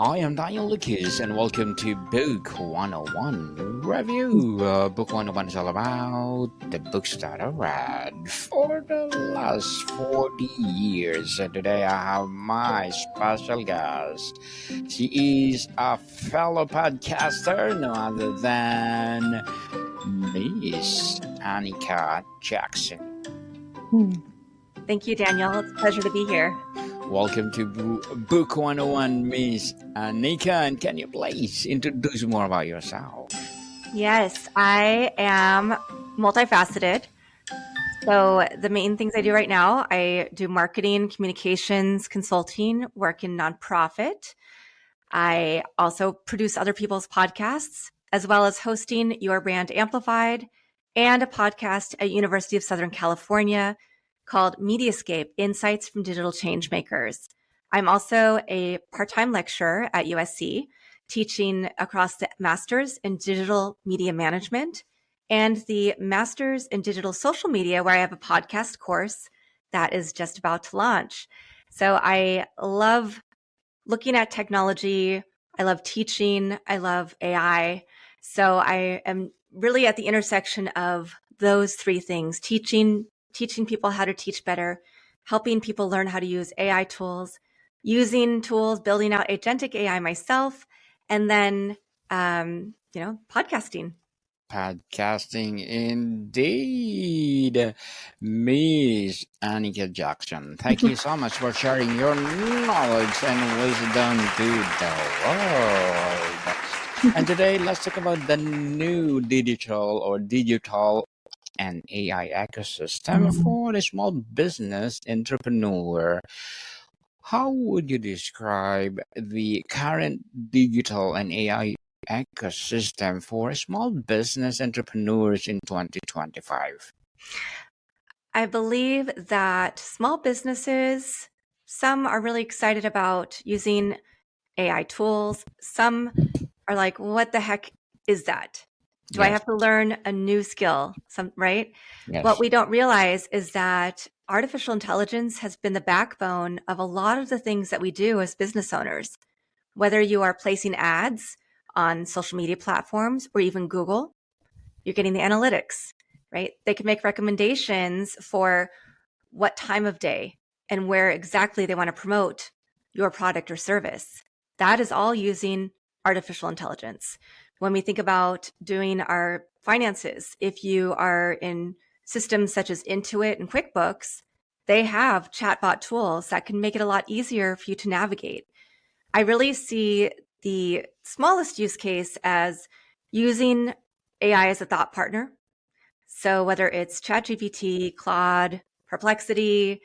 I am Daniel Lucas, and welcome to Book 101 Review. Book 101 is all about the books that I read for the last 40 years. And today I have my special guest. She is a fellow podcaster, no other than Miss Anika Jackson. Thank you, Daniel. It's a pleasure to be here. Welcome to Book 101, Miss Anika, and can you please introduce more about yourself? Yes, I am multifaceted. So the main things I do right now, I do marketing, communications, consulting, work in nonprofit. I also produce other people's podcasts, as well as hosting Your Brand Amplified and a podcast at University of Southern California called Mediascape, Insights from Digital Changemakers. I'm also a part-time lecturer at USC, teaching across the Masters in Digital Media Management and the Masters in Digital Social Media, where I have a podcast course that is just about to launch. So I love looking at technology. I love teaching. I love AI. So I am really at the intersection of those three things: teaching people how to teach better, helping people learn how to use AI tools, using tools, building out agentic AI myself, and then, podcasting. Podcasting indeed. Miss Anika Jackson, thank you so much for sharing your knowledge and wisdom to the world. And today, let's talk about the new digital and AI ecosystem for the small business entrepreneur. How would you describe the current digital and AI ecosystem for small business entrepreneurs in 2025? I believe that small businesses, some are really excited about using AI tools. Some are like, what the heck is that? Do I have to learn a new skill? Right? Yes. What we don't realize is that artificial intelligence has been the backbone of a lot of the things that we do as business owners. Whether you are placing ads on social media platforms or even Google, you're getting the analytics, right? They can make recommendations for what time of day and where exactly they want to promote your product or service. That is all using artificial intelligence. When we think about doing our finances, if you are in systems such as Intuit and QuickBooks, they have chatbot tools that can make it a lot easier for you to navigate. I really see the smallest use case as using AI as a thought partner. So whether it's ChatGPT, Claude, Perplexity,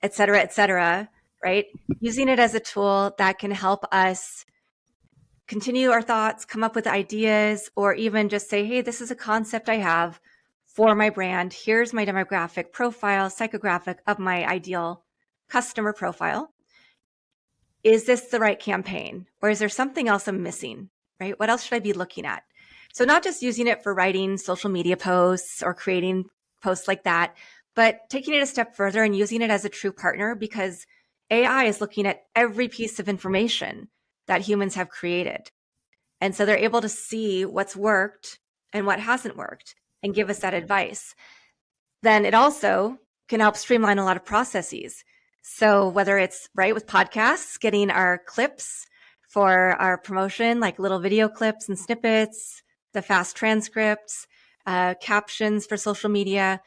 et cetera, right? Using it as a tool that can help us continue our thoughts, come up with ideas, or even just say, hey, this is a concept I have for my brand. Here's my demographic profile, psychographic of my ideal customer profile. Is this the right campaign? Or is there something else I'm missing, right? What else should I be looking at? So not just using it for writing social media posts or creating posts like that, but taking it a step further and using it as a true partner, because AI is looking at every piece of information that humans have created. And so they're able to see what's worked and what hasn't worked and give us that advice. Then it also can help streamline a lot of processes. So whether it's right with podcasts, getting our clips for our promotion, like little video clips and snippets, the fast transcripts, captions for social media.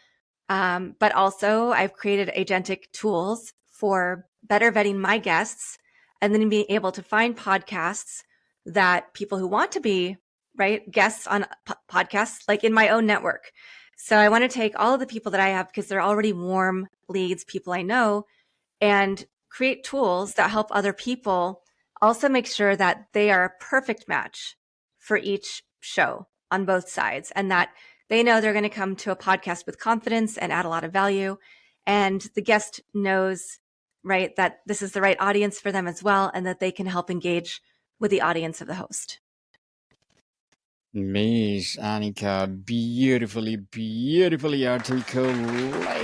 But also I've created agentic tools for better vetting my guests and then being able to find podcasts that people who want to be guests on podcasts, like in my own network. So I want to take all of the people that I have, because they're already warm leads, people I know, and create tools that help other people also make sure that they are a perfect match for each show on both sides, and that they know they're going to come to a podcast with confidence and add a lot of value. And the guest knows, right, that this is the right audience for them as well, and that they can help engage with the audience of the host. Miss Anika, beautifully articulated.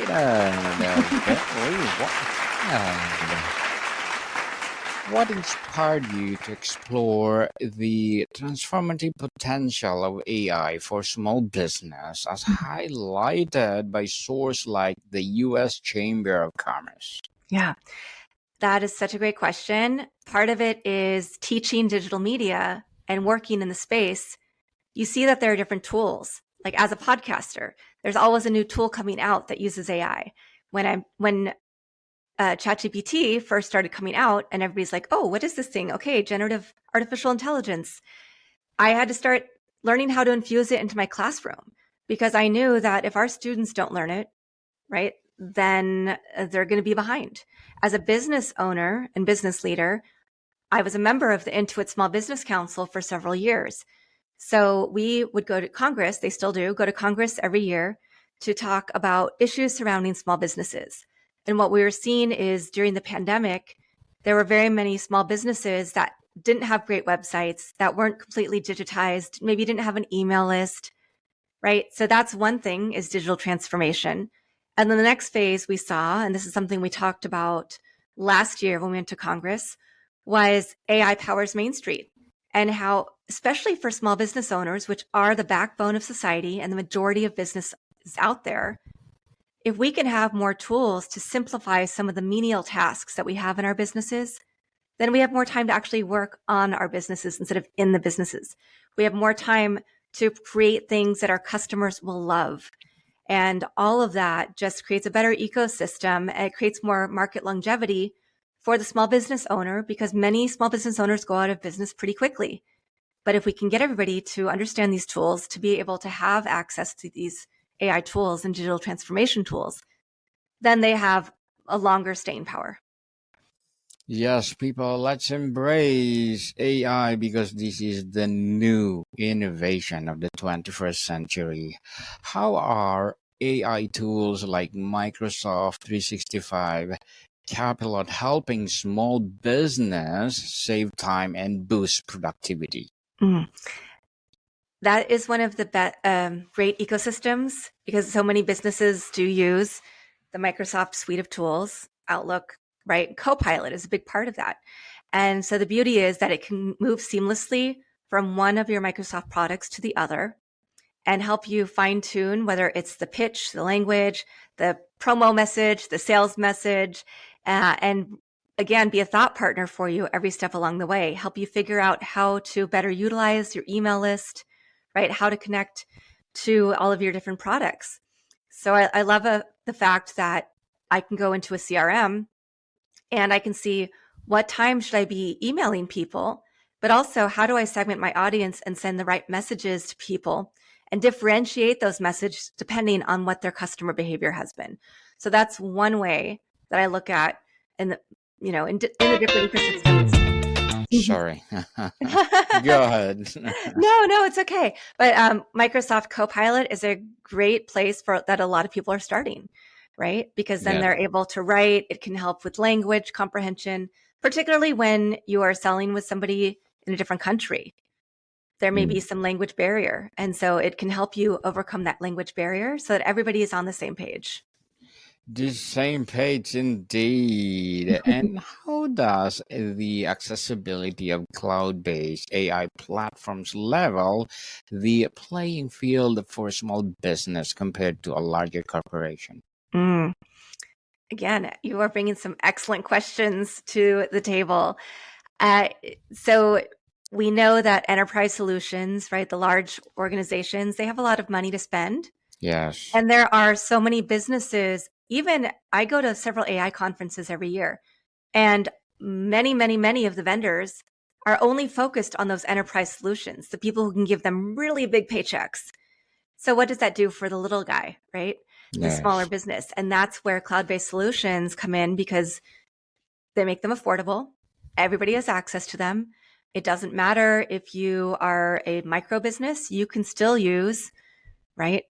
What inspired you to explore the transformative potential of AI for small business, as highlighted by sources like the U.S. Chamber of Commerce? Yeah, that is such a great question. Part of it is teaching digital media and working in the space. You see that there are different tools. Like as a podcaster, there's always a new tool coming out that uses AI. When ChatGPT first started coming out, and everybody's like, "Oh, what is this thing?" Okay, generative artificial intelligence. I had to start learning how to infuse it into my classroom because I knew that if our students don't learn it, right, then they're going to be behind. As a business owner and business leader, I was a member of the Intuit Small Business Council for several years. So we would go to Congress, they still do, go to Congress every year to talk about issues surrounding small businesses. And what we were seeing is during the pandemic, there were very many small businesses that didn't have great websites, that weren't completely digitized, maybe didn't have an email list, right? So that's one thing, is digital transformation. And then the next phase we saw, and this is something we talked about last year when we went to Congress, was AI powers Main Street, and how, especially for small business owners, which are the backbone of society and the majority of business is out there, if we can have more tools to simplify some of the menial tasks that we have in our businesses, then we have more time to actually work on our businesses instead of in the businesses. We have more time to create things that our customers will love. And all of that just creates a better ecosystem, and it creates more market longevity for the small business owner, because many small business owners go out of business pretty quickly. But if we can get everybody to understand these tools, to be able to have access to these AI tools and digital transformation tools, then they have a longer staying power. Yes, people, let's embrace AI because this is the new innovation of the 21st century. How are AI tools like Microsoft 365 Copilot helping small business save time and boost productivity? Mm. That is one of the great ecosystems, because so many businesses do use the Microsoft suite of tools, Outlook, right? Copilot is a big part of that. And so the beauty is that it can move seamlessly from one of your Microsoft products to the other and help you fine tune whether it's the pitch, the language, the promo message, the sales message, and again, be a thought partner for you every step along the way, help you figure out how to better utilize your email list, right? How to connect to all of your different products. So I love the fact that I can go into a CRM and I can see what time should I be emailing people, but also how do I segment my audience and send the right messages to people and differentiate those messages depending on what their customer behavior has been. So that's one way that I look at in the, in the different ecosystems. Sorry. Go ahead. No, it's okay. But Microsoft Copilot is a great place for that. A lot of people are starting, right? Because then Yeah. they're able to write. It can help with language comprehension, particularly when you are selling with somebody in a different country. There may be some language barrier. And so it can help you overcome that language barrier so that everybody is on the same page. The same page indeed. And how does the accessibility of cloud based AI platforms level the playing field for small business compared to a larger corporation? Mm. Again, you are bringing some excellent questions to the table. So we know that enterprise solutions, right, the large organizations, they have a lot of money to spend. Yes. And there are so many businesses. Even I go to several AI conferences every year, and many of the vendors are only focused on those enterprise solutions, the people who can give them really big paychecks. So what does that do for the little guy, right? The smaller Yes. business. And that's where cloud-based solutions come in, because they make them affordable. Everybody has access to them. It doesn't matter if you are a micro business, you can still use, right,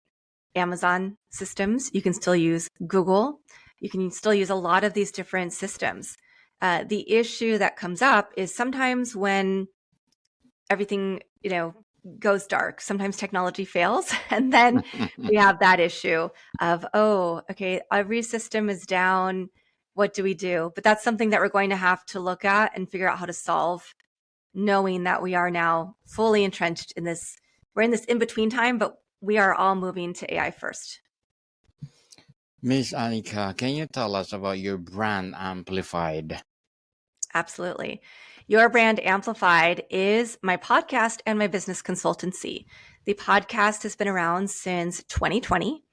Amazon systems. You can still use Google. You can still use a lot of these different systems. The issue that comes up is sometimes when everything, goes dark, sometimes technology fails. And then we have that issue of, oh, okay, every system is down. what do we do? But that's something that we're going to have to look at and figure out how to solve, knowing that we are now fully entrenched in this. We're in this in-between time, but we are all moving to AI first. Miss Anika, can you tell us about your brand Amplified? Absolutely. Your Brand Amplified is my podcast and my business consultancy. The podcast has been around since 2020.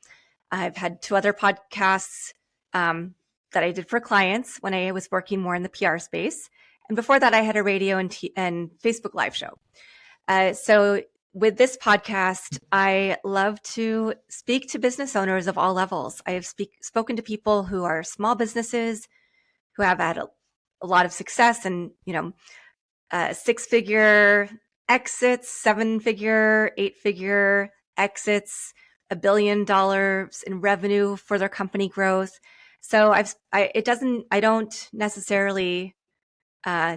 I've had 2 other podcasts that I did for clients when I was working more in the PR space. And before that, I had a radio and Facebook Live show. So with this podcast, I love to speak to business owners of all levels. I have spoken to people who are small businesses, who have had a lot of success and, 6-figure exits, 7-figure, 8-figure exits, $1 billion in revenue for their company growth. So I don't necessarily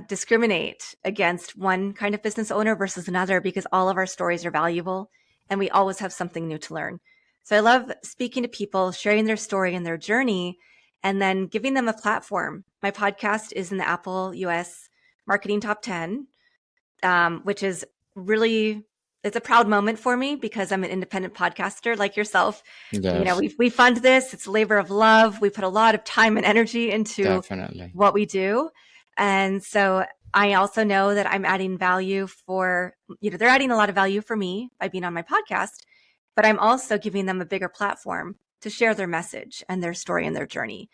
discriminate against one kind of business owner versus another, because all of our stories are valuable and we always have something new to learn. So I love speaking to people, sharing their story and their journey, and then giving them a platform. My podcast is in the Apple US Marketing Top 10, which is really, it's a proud moment for me because I'm an independent podcaster like yourself. Yes, We fund this. It's a labor of love. We put a lot of time and energy into definitely. what we do. And so I also know that I'm adding value for, they're adding a lot of value for me by being on my podcast, but I'm also giving them a bigger platform to share their message and their story and their journey.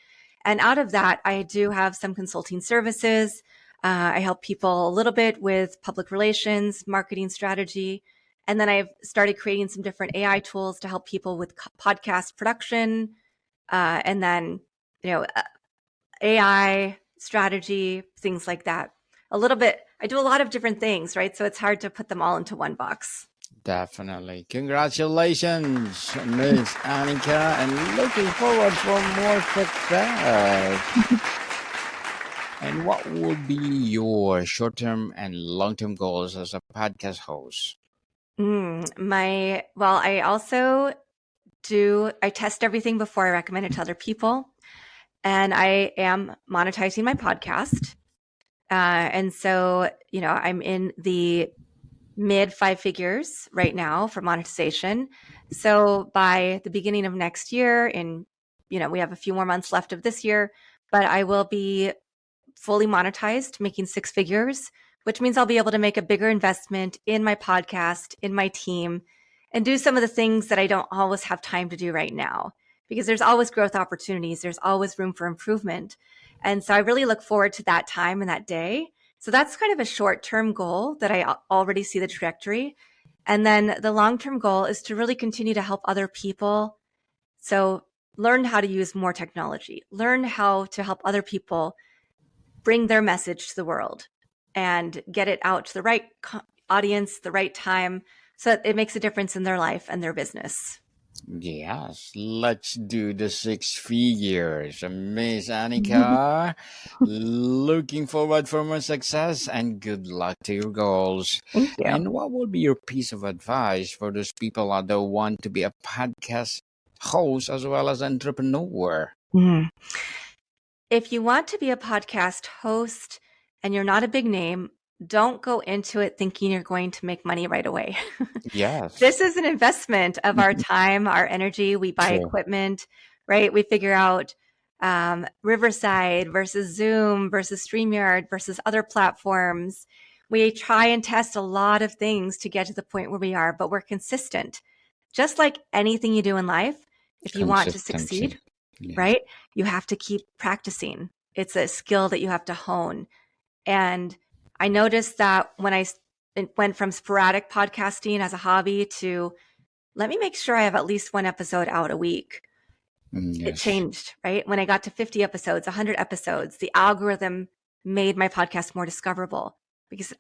And out of that, I do have some consulting services. I help people a little bit with public relations, marketing strategy. And then I've started creating some different AI tools to help people with podcast production. And then, AI strategy, things like that. I do a lot of different things, right? So it's hard to put them all into one box. Definitely. Congratulations, Miss Anika, and looking forward for more success. And what would be your short-term and long-term goals as a podcast host? I also I test everything before I recommend it to other people. And I am monetizing my podcast. And so, I'm in the mid 5 figures right now for monetization. So by the beginning of next year, we have a few more months left of this year, but I will be fully monetized, making 6 figures, which means I'll be able to make a bigger investment in my podcast, in my team, and do some of the things that I don't always have time to do right now, because there's always growth opportunities. There's always room for improvement. And so I really look forward to that time and that day. So that's kind of a short-term goal that I already see the trajectory. And then the long-term goal is to really continue to help other people. So learn how to use more technology, learn how to help other people bring their message to the world and get it out to the right audience, the right time, so that it makes a difference in their life and their business. Yes, let's do the 6 figures. Miss Anika, looking forward for more success and good luck to your goals. Thank you. And what would be your piece of advice for those people out there who want to be a podcast host as well as entrepreneur? If you want to be a podcast host and you're not a big name, don't go into it thinking you're going to make money right away. Yes. This is an investment of our time, our energy. We buy True. equipment, right? We figure out Riverside versus Zoom versus StreamYard versus other platforms. We try and test a lot of things to get to the point where we are, but we're consistent. Just like anything you do in life, if you want to succeed, Yes. right? You have to keep practicing. It's a skill that you have to hone. And I noticed that when I went from sporadic podcasting as a hobby to let me make sure I have at least 1 episode out a week, Yes. it changed, right? When I got to 50 episodes, 100 episodes, the algorithm made my podcast more discoverable because,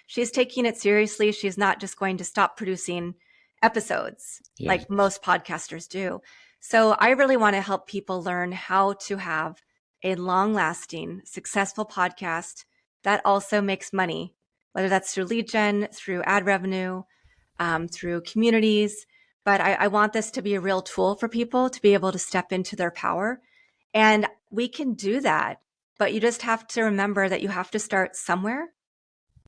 she's taking it seriously. She's not just going to stop producing episodes like most podcasters do. So I really want to help people learn how to have a long-lasting, successful podcast that also makes money, whether that's through lead gen, through ad revenue, through communities. But I want this to be a real tool for people to be able to step into their power. And we can do that, but you just have to remember that you have to start somewhere.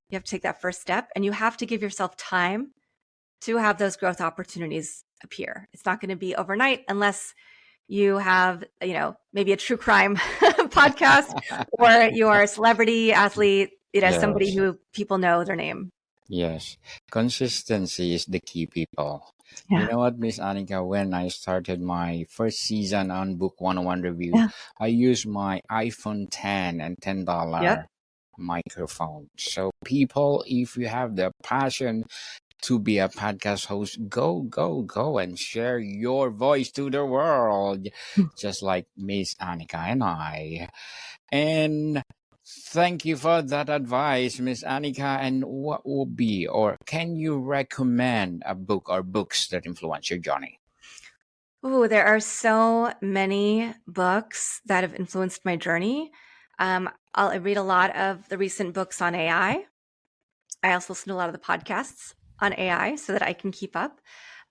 You have to take that first step, and you have to give yourself time to have those growth opportunities appear. It's not going to be overnight unless you have, maybe a true crime podcast, or you are a celebrity athlete, somebody Yes. who people know their name. Yes. Consistency is the key, people. You Yeah. know what, Miss Anika, when I started my first season on Book 101 Review, Yeah. I used my iPhone 10 and $10 Yep. microphone. So, people, if you have the passion to be a podcast host, go, and share your voice to the world, just like Miss Anika and I. And thank you for that advice, Miss Anika. And what would be, or can you recommend a book or books that influence your journey? Ooh, there are so many books that have influenced my journey. I read a lot of the recent books on AI. I also listen to a lot of the podcasts on AI so that I can keep up.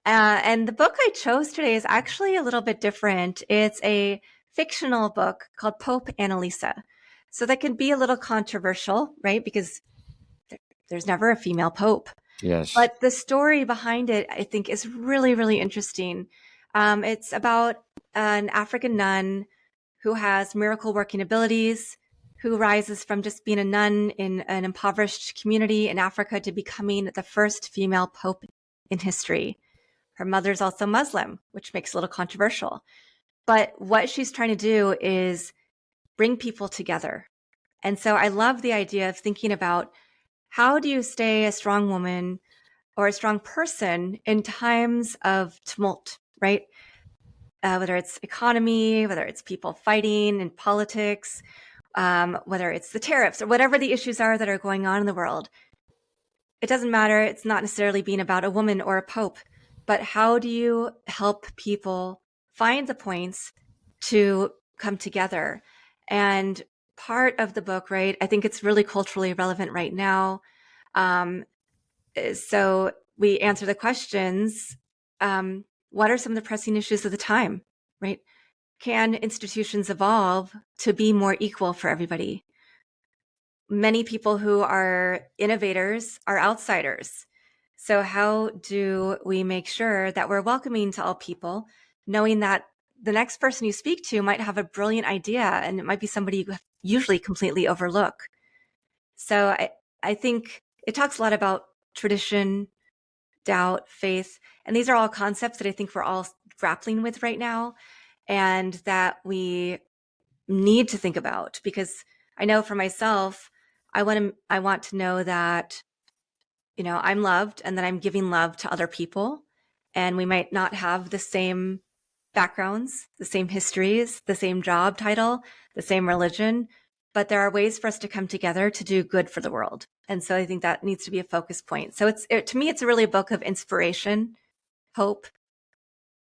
And the book I chose today is actually a little bit different. It's a fictional book called Pope Annalisa. So that can be a little controversial, right? Because there's never a female pope. Yes. But the story behind it, I think, is really, really interesting. It's about an African nun who has miracle working abilities, who rises from just being a nun in an impoverished community in Africa to becoming the first female pope in history. Her mother's also Muslim, which makes it a little controversial. But what she's trying to do is bring people together. And so I love the idea of thinking about, how do you stay a strong woman or a strong person in times of tumult, right? Whether it's economy, whether it's people fighting in politics, whether it's the tariffs or whatever the issues are that are going on in the world. It doesn't matter. It's not necessarily being about a woman or a pope, but how do you help people find the points to come together? And part of the book, right, I think it's really culturally relevant right now. So we answer the questions. What are some of the pressing issues of the time, right? Can institutions evolve to be more equal for everybody? Many people who are innovators are outsiders. So how do we make sure that we're welcoming to all people, knowing that the next person you speak to might have a brilliant idea and it might be somebody you usually completely overlook? So I think it talks a lot about tradition, doubt, faith, and these are all concepts that I think we're all grappling with right now, and that we need to think about, because I know for myself, I want to know that, I'm loved and that I'm giving love to other people. And we might not have the same backgrounds, the same histories, the same job title, the same religion, but there are ways for us to come together to do good for the world. And so I think that needs to be a focus point. So to me, it's really a book of inspiration, hope,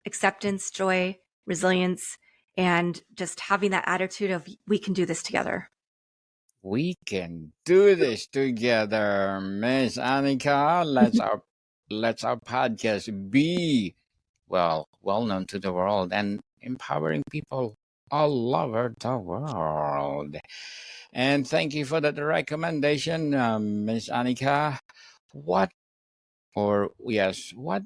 acceptance, joy, resilience, and just having that attitude of, we can do this together. We can do this together, Miss Anika. Let's our podcast be well known to the world and empowering people all over the world. And thank you for that recommendation, Miss Anika. What what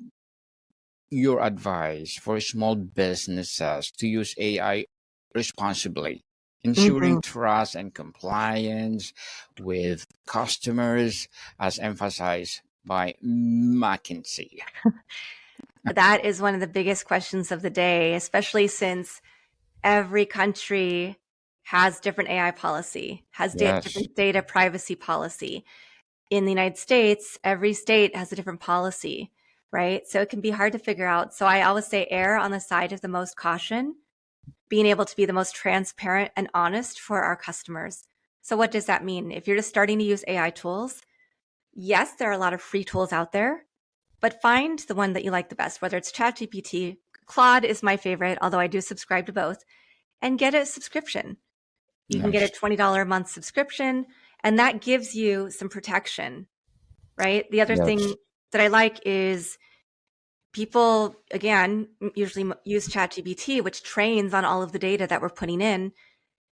your advice for small businesses to use AI responsibly, ensuring Mhm. trust and compliance with customers, as emphasized by McKinsey? That is one of the biggest questions of the day, especially since every country has different AI policy, has Yes, different data privacy policy. In the United States, every state has a different policy, right? So it can be hard to figure out. So I always say err on the side of the most caution, being able to be the most transparent and honest for our customers. So what does that mean? If you're just starting to use AI tools, yes, there are a lot of free tools out there, but find the one that you like the best, whether it's ChatGPT. Claude is my favorite, although I do subscribe to both, and get a subscription. You can get a yes, $20 a month subscription, and that gives you some protection, right? The other yes, thing that I like is people, again, usually use ChatGPT, which trains on all of the data that we're putting in.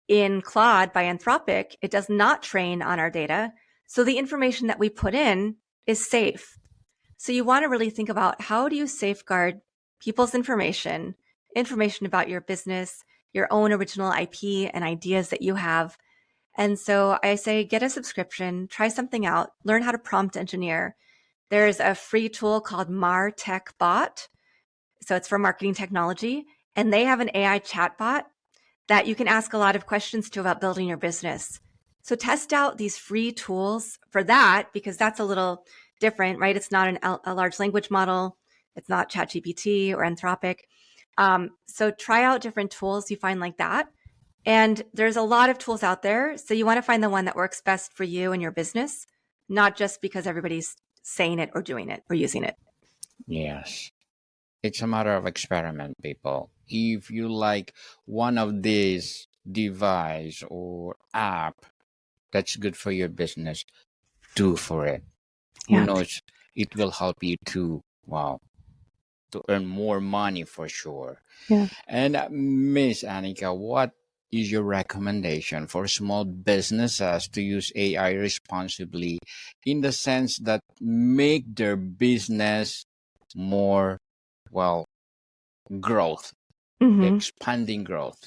in Claude by Anthropic, it does not train on our data. So the information that we put in is safe. So you want to really think about, how do you safeguard people's information about your business, your own original IP and ideas that you have. And so I say, get a subscription, try something out, learn how to prompt engineer. There's a free tool called MarTech Bot. So it's for marketing technology. And they have an AI chatbot that you can ask a lot of questions to about building your business. So test out these free tools for that, because that's a little different, right? It's not a large language model. It's not ChatGPT or Anthropic. So try out different tools you find like that. And there's a lot of tools out there. So you want to find the one that works best for you and your business, not just because everybody's saying it or doing it or using it. Yes. It's a matter of experiment, people. If you like one of these device or app that's good for your business, do for it. Who Yeah. knows? It will help you to, wow, to earn more money for sure. Yeah. And Miss Anika, what is your recommendation for small businesses to use AI responsibly, in the sense that make their business more, well, growth, expanding growth?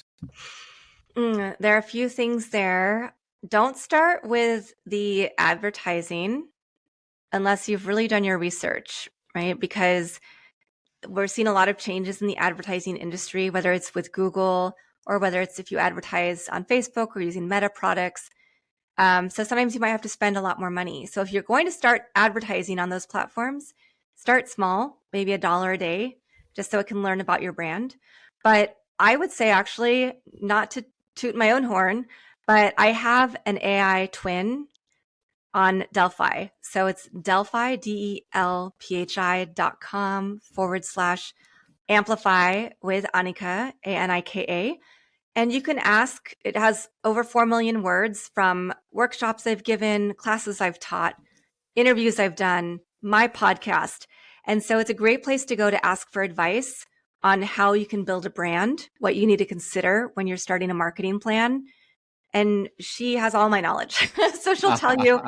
There are a few things there. Don't start with the advertising unless you've really done your research, right? Because we're seeing a lot of changes in the advertising industry, whether it's with Google or whether it's if you advertise on Facebook or using Meta products. So sometimes you might have to spend a lot more money. So if you're going to start advertising on those platforms, start small, maybe $1 a day, just so it can learn about your brand. But I would say, actually, not to toot my own horn, but I have an AI twin on Delphi. So it's Delphi, delphi.com/amplify with Anika, Anika. And you can ask, it has over 4 million words from workshops I've given, classes I've taught, interviews I've done, my podcast. And so it's a great place to go to ask for advice on how you can build a brand, what you need to consider when you're starting a marketing plan. And she has all my knowledge. So she'll tell you,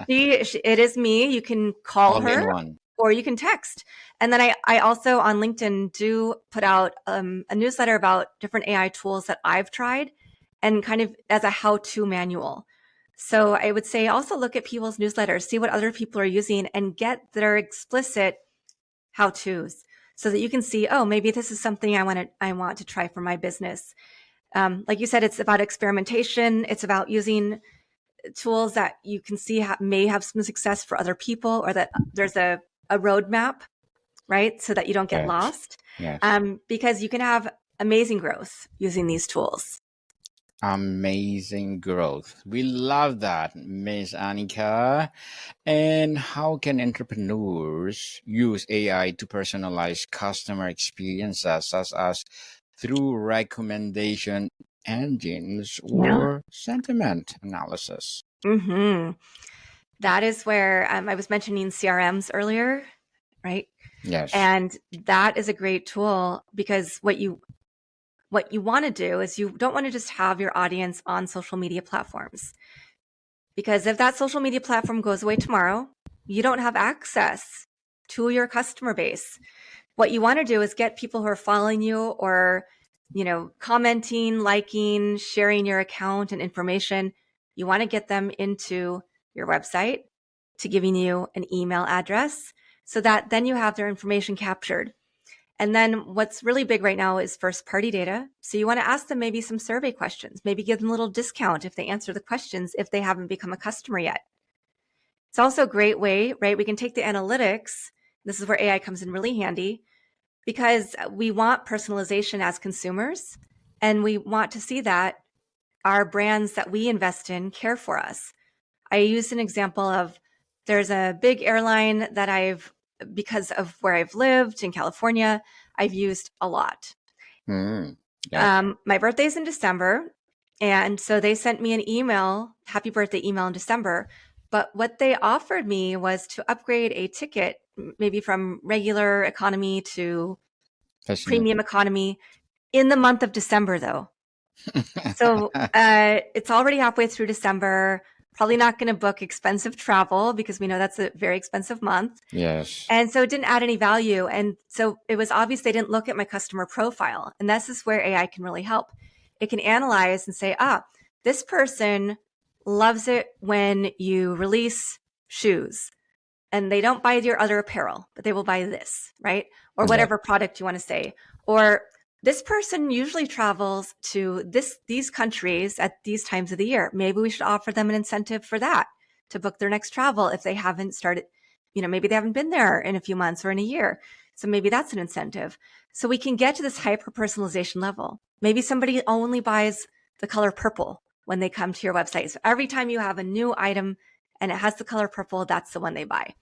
it is me. You can call All in her one. or you can text. And then I also on LinkedIn do put out a newsletter about different AI tools that I've tried, and kind of as a how-to manual. So I would say also look at people's newsletters, see what other people are using, and get their explicit how-tos so that you can see, oh, maybe this is something I want to try for my business. Like you said, it's about experimentation. It's about using tools that you can see may have some success for other people, or that there's a roadmap, right? So that you don't get Yes. lost. Yes. Because you can have amazing growth using these tools. Amazing growth. We love that, Miss Anika. And how can entrepreneurs use AI to personalize customer experiences, such as through recommendation engines or sentiment analysis? That is where I was mentioning CRMs earlier, right? Yes. And that is a great tool, because what you want to do is you don't want to just have your audience on social media platforms, because if that social media platform goes away tomorrow, you don't have access to your customer base. What you want to do is get people who are following you, or, commenting, liking, sharing your account and information. You want to get them into your website, to giving you an email address, so that then you have their information captured. And then what's really big right now is first party data. So you want to ask them maybe some survey questions, maybe give them a little discount if they answer the questions, if they haven't become a customer yet. It's also a great way, right? We can take the analytics. This is where AI comes in really handy, because we want personalization as consumers, and we want to see that our brands that we invest in care for us. I used an example of, there's a big airline that because of where I've lived in California, I've used a lot. Yes. My birthday's in December, and so they sent me an email, happy birthday email in December. But what they offered me was to upgrade a ticket, maybe from regular economy to premium economy, in the month of December, though. So it's already halfway through December. Probably not going to book expensive travel because we know that's a very expensive month. Yes. And so it didn't add any value. And so it was obvious they didn't look at my customer profile. And this is where AI can really help. It can analyze and say, this person loves it when you release shoes and they don't buy your other apparel, but they will buy this, right? Or whatever product you want to say. Or this person usually travels to these countries at these times of the year. Maybe we should offer them an incentive for that to book their next travel if they haven't started, maybe they haven't been there in a few months or in a year. So maybe that's an incentive. So we can get to this hyper personalization level. Maybe somebody only buys the color purple when they come to your website. So every time you have a new item and it has the color purple, that's the one they buy.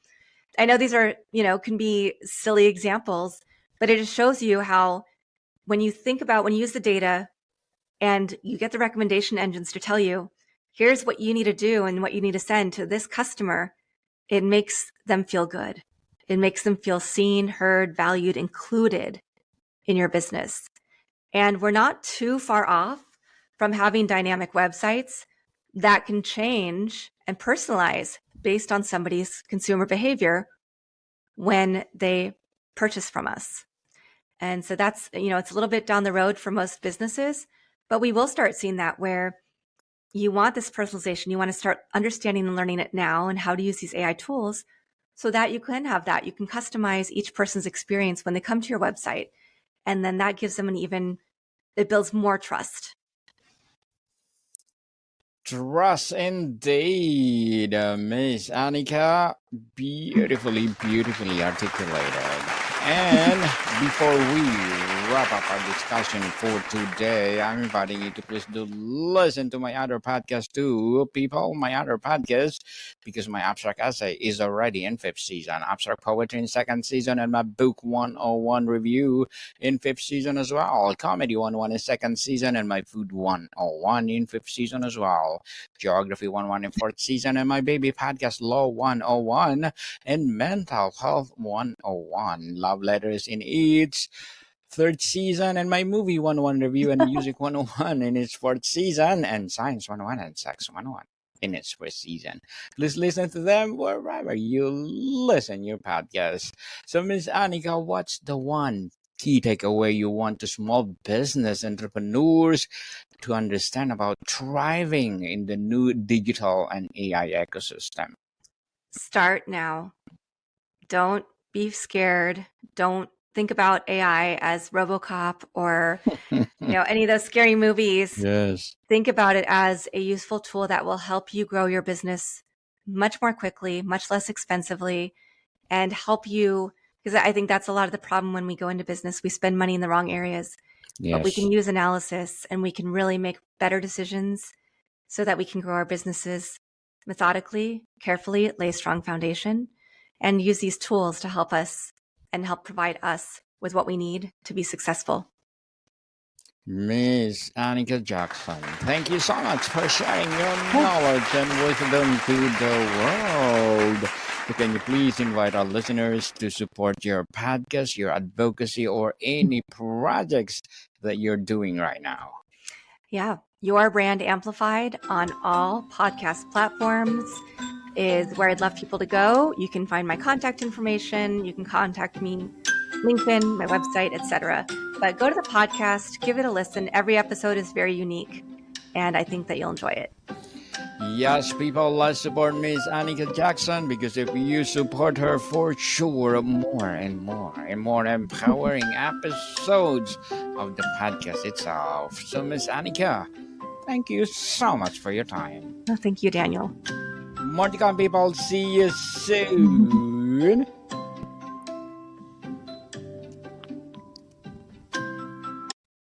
I know these are, can be silly examples, but it just shows you how when you use the data and you get the recommendation engines to tell you, here's what you need to do and what you need to send to this customer, it makes them feel good. It makes them feel seen, heard, valued, included in your business. And we're not too far off from having dynamic websites that can change and personalize based on somebody's consumer behavior when they purchase from us. And so that's, it's a little bit down the road for most businesses, but we will start seeing that where you want this personalization. You want to start understanding and learning it now and how to use these AI tools so that you can have that. You can customize each person's experience when they come to your website. And then that gives them it builds more trust. Trust indeed, Miss Anika. Beautifully articulated. And before we wrap up our discussion for today, I'm inviting you to please do listen to my other podcast too, people. My other podcast, because my abstract essay is already in 5th season, abstract poetry in 2nd season, and my book 101 review in 5th season as well. Comedy 101 in 2nd season, and my food 101 in 5th season as well. Geography 101 in 4th season, and my baby podcast Law 101 and Mental Health 101. Love letters in each 3rd season, and my movie 101 review and music 101 in its 4th season, and science 101 and sex 101 in its 1st season. Please listen to them wherever you listen your podcast. So, Miss Anika, what's the one key takeaway you want to small business entrepreneurs to understand about thriving in the new digital and AI ecosystem? Start now. Don't be scared. Don't think about AI as RoboCop or any of those scary movies. Yes. Think about it as a useful tool that will help you grow your business much more quickly, much less expensively, and help you, because I think that's a lot of the problem when we go into business. We spend money in the wrong areas. Yes. But we can use analysis and we can really make better decisions so that we can grow our businesses methodically, carefully, lay a strong foundation, and use these tools to help us and help provide us with what we need to be successful. Miss Anika Jackson, thank you so much for sharing your knowledge and wisdom to the world. So can you please invite our listeners to support your podcast, your advocacy, or any projects that you're doing right now? Yeah, Your Brand Amplified on all podcast platforms is where I'd love people to go. You can find my contact information. You can contact me, LinkedIn, my website, etc. But go to the podcast, give it a listen. Every episode is very unique, and I think that you'll enjoy it. Yes, people, let's support Miss Anika Jackson, because if you support her, for sure, more and more empowering episodes of the podcast itself. So, Miss Anika, thank you so much for your time. Oh, thank you, Daniel. More to come, people. See you soon.